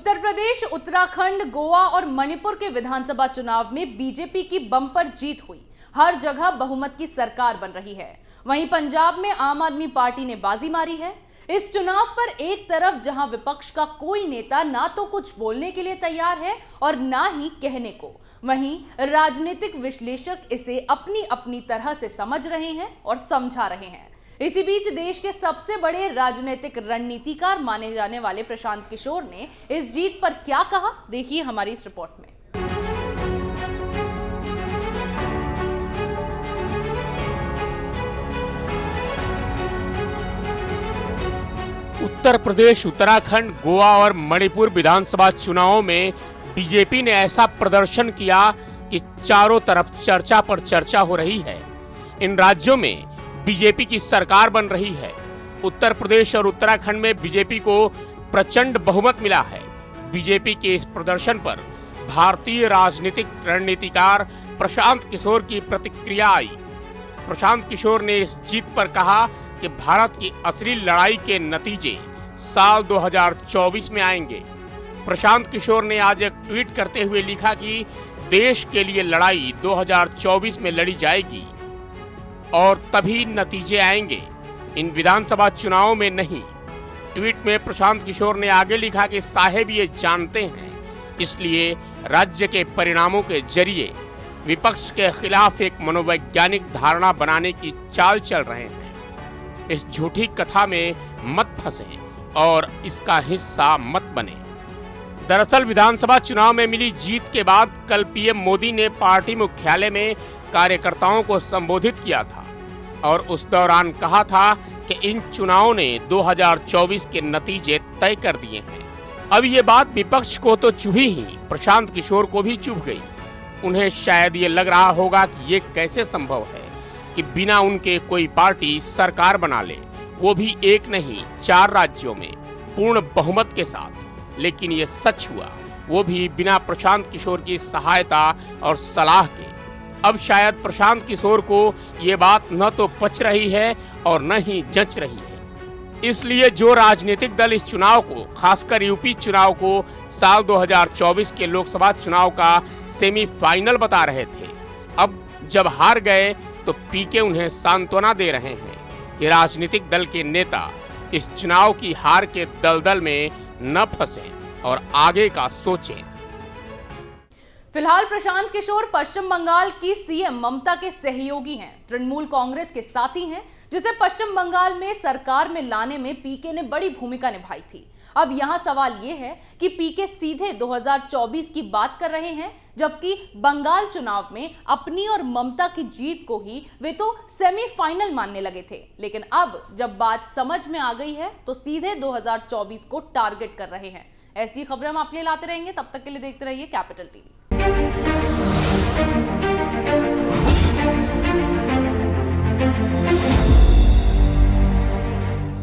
उत्तर प्रदेश, उत्तराखंड, गोवा और मणिपुर के विधानसभा चुनाव में बीजेपी की बम्पर जीत हुई। हर जगह बहुमत की सरकार बन रही है। वहीं पंजाब में आम आदमी पार्टी ने बाजी मारी है। इस चुनाव पर एक तरफ जहां विपक्ष का कोई नेता ना तो कुछ बोलने के लिए तैयार है और ना ही कहने को, वहीं राजनीतिक विश्लेषक इसे अपनी अपनी तरह से समझ रहे हैं और समझा रहे हैं। इसी बीच देश के सबसे बड़े राजनीतिक रणनीतिकार माने जाने वाले प्रशांत किशोर ने इस जीत पर क्या कहा, देखिए हमारी इस रिपोर्ट में। उत्तर प्रदेश, उत्तराखंड, गोवा और मणिपुर विधानसभा चुनावों में बीजेपी ने ऐसा प्रदर्शन किया कि चारों तरफ चर्चा पर चर्चा हो रही है। इन राज्यों में बीजेपी की सरकार बन रही है। उत्तर प्रदेश और उत्तराखंड में बीजेपी को प्रचंड बहुमत मिला है। बीजेपी के इस प्रदर्शन पर भारतीय राजनीतिक रणनीतिकार प्रशांत किशोर की प्रतिक्रिया आई। प्रशांत किशोर ने इस जीत पर कहा कि भारत की असली लड़ाई के नतीजे साल 2024 में आएंगे। प्रशांत किशोर ने आज एक ट्वीट करते हुए लिखा कि देश के लिए लड़ाई 2024 में लड़ी जाएगी और तभी नतीजे आएंगे, इन विधानसभा चुनावों में नहीं। ट्वीट में प्रशांत किशोर ने आगे लिखा कि साहेब ये जानते हैं, इसलिए राज्य के परिणामों के जरिए विपक्ष के खिलाफ एक मनोवैज्ञानिक धारणा बनाने की चाल चल रहे हैं। इस झूठी कथा में मत फंसे और इसका हिस्सा मत बने। दरअसल विधानसभा चुनाव में मिली जीत के बाद कल पीएम मोदी ने पार्टी मुख्यालय में कार्यकर्ताओं को संबोधित किया था और उस दौरान कहा था कि इन चुनावों ने 2024 के नतीजे तय कर दिए हैं। अब ये बात विपक्ष को तो चुभी ही, प्रशांत किशोर को भी चुभ गई। उन्हें शायद ये लग रहा होगा कि ये कैसे संभव है कि बिना उनके कोई पार्टी सरकार बना ले, वो भी एक नहीं 4 राज्यों में पूर्ण बहुमत के साथ। लेकिन ये सच हुआ, वो भी बिना प्रशांत किशोर की सहायता और सलाह के। अब शायद प्रशांत किशोर को ये बात न तो पच रही है और न ही जच रही है। इसलिए जो राजनीतिक दल इस चुनाव को, खासकर यूपी चुनाव को साल 2024 के लोकसभा चुनाव का सेमीफाइनल बता रहे थे, अब जब हार गए तो पीके उन्हें सांत्वना दे रहे हैं कि राजनीतिक दल के नेता इस चुनाव की हार के दलदल में न फंसे और आगे का सोचें। फिलहाल प्रशांत किशोर पश्चिम बंगाल की सीएम ममता के सहयोगी हैं, तृणमूल कांग्रेस के साथी हैं, जिसे पश्चिम बंगाल में सरकार में लाने में पीके ने बड़ी भूमिका निभाई थी। अब यहां सवाल यह है कि पीके सीधे 2024 की बात कर रहे हैं, जबकि बंगाल चुनाव में अपनी और ममता की जीत को ही वे तो सेमीफाइनल मानने लगे थे। लेकिन अब जब बात समझ में आ गई है तो सीधे 2024 को टारगेट कर रहे हैं। ऐसी खबरें हम आपके लिए लाते रहेंगे, तब तक के लिए देखते रहिए कैपिटल टीवी।